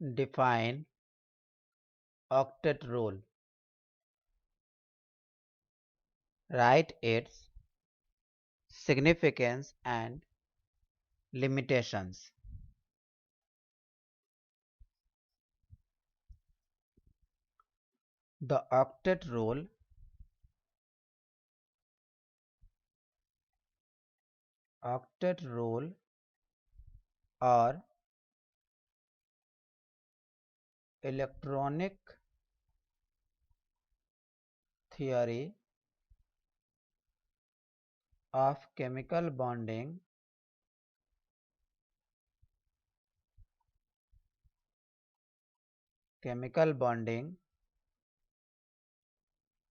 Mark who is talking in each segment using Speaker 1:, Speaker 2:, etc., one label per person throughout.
Speaker 1: Define octet rule. Write its significance and limitations. The octet rule or electronic theory of chemical bonding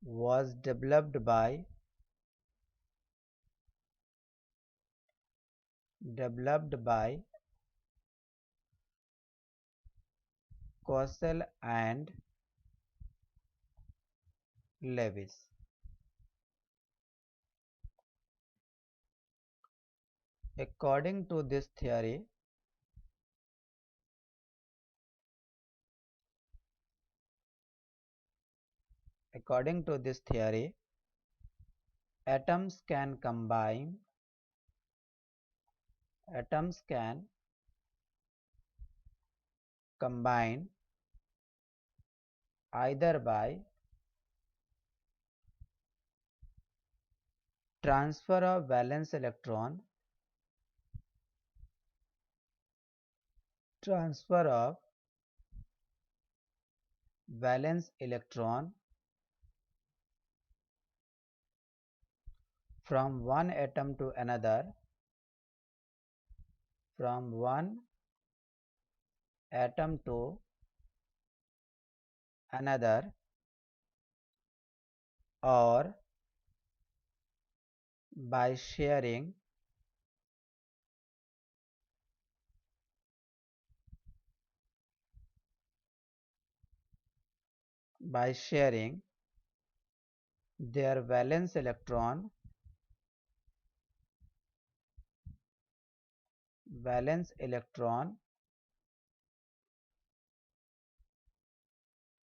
Speaker 1: was developed by Cosell and Lewis. According to this theory, atoms can combine either by transfer of valence electron from one atom to another, or by sharing their valence electron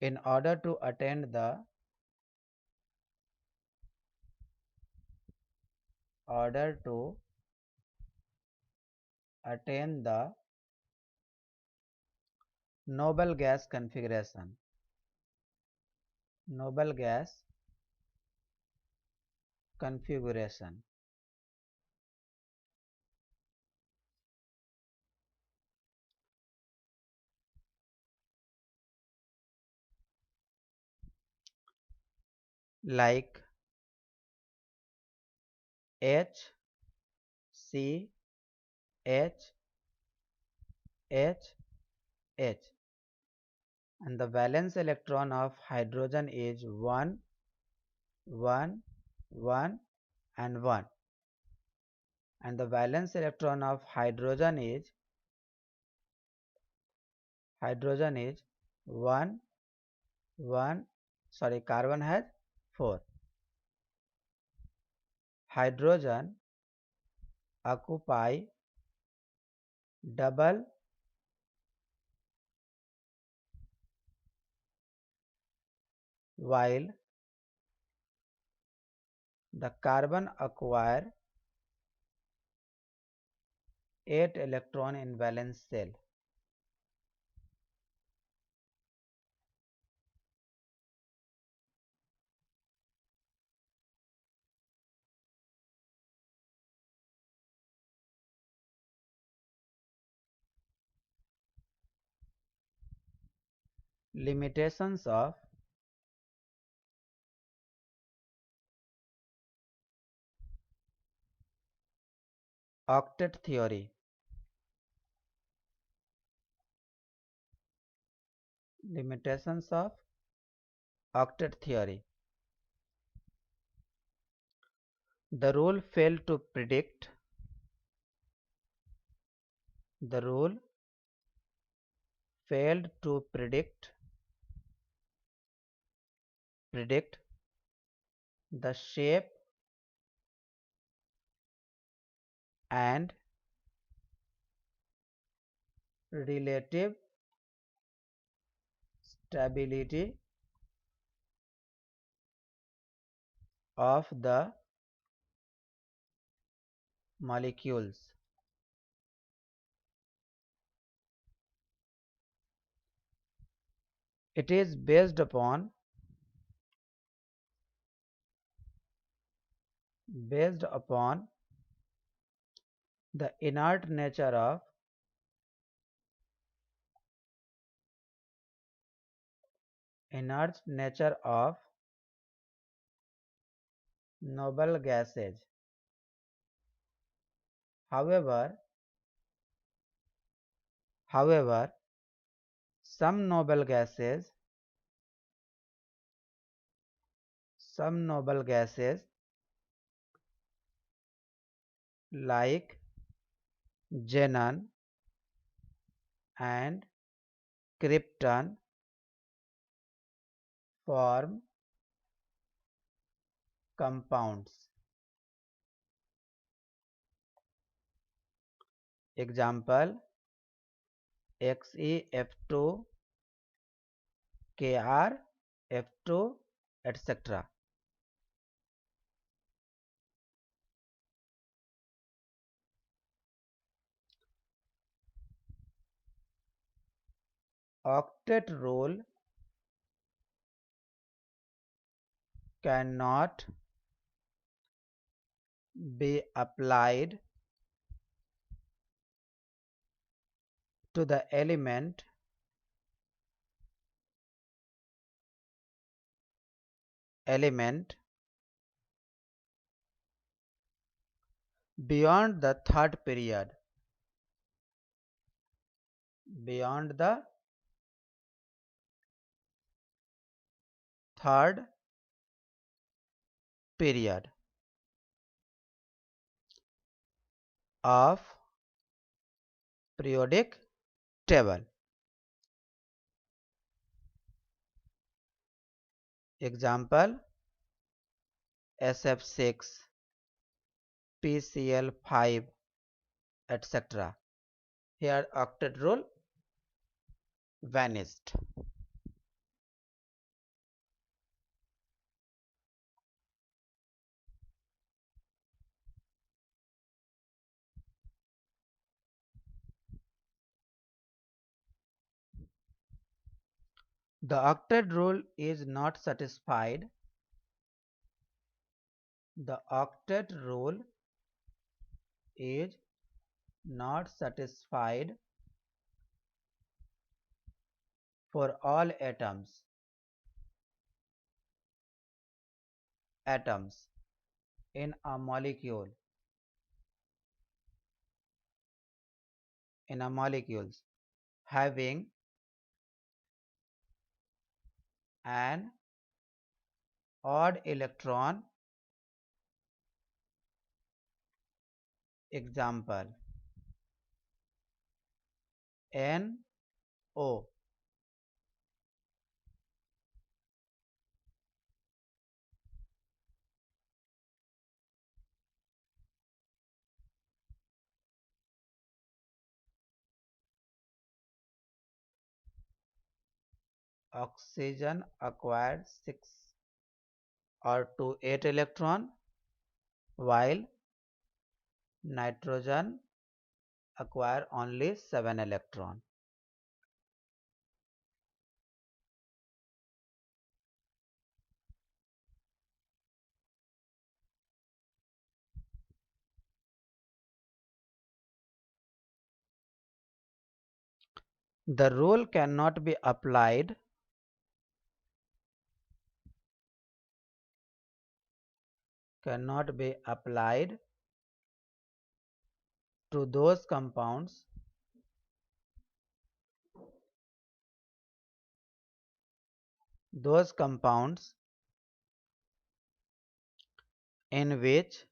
Speaker 1: in order to attain the noble gas configuration. Like H, C, H, H, H, and the valence electron of hydrogen is 1, 1, 1 and 1, and the valence electron of hydrogen is 1, 1, sorry, carbon has 4. Hydrogen occupy double while the carbon acquire 8 electron in valence shell. Limitations of octet theory. Limitations of octet theory. The rule failed to predict the rule failed to predict the shape and relative stability of the molecules. It is based upon the inert nature of noble gases. However, however, some noble gases like xenon and krypton form compounds. Example: XeF2, Kr, F2, etc. Octet rule cannot be applied to the element beyond the third period. Beyond the third period of periodic table. Example: SF6, PCl5, etc. Here octet rule vanished. The octet rule is not satisfied. The octet rule is not satisfied for all atoms in a molecule molecules having an odd electron. Example: NO. Oxygen acquired 6 or to 8 electron, while nitrogen acquire only 7 electron. The rule cannot be applied to those compounds in which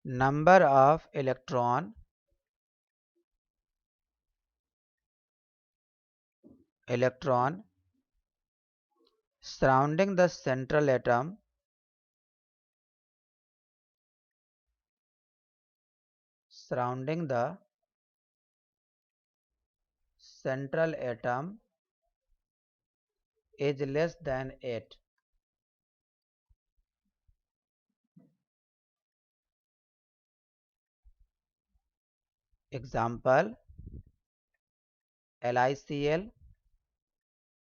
Speaker 1: number of electron surrounding the central atom central atom is less than 8. Example: LiCl.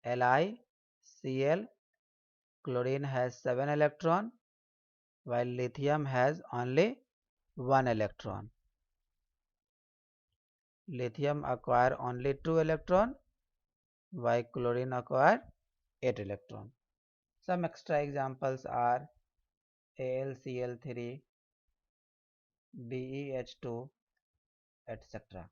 Speaker 1: LiCl, chlorine has 7 electrons while lithium has only 1 electron. Lithium acquire only 2 electrons while chlorine acquire 8 electrons. Some extra examples are AlCl3, BeH2, etc.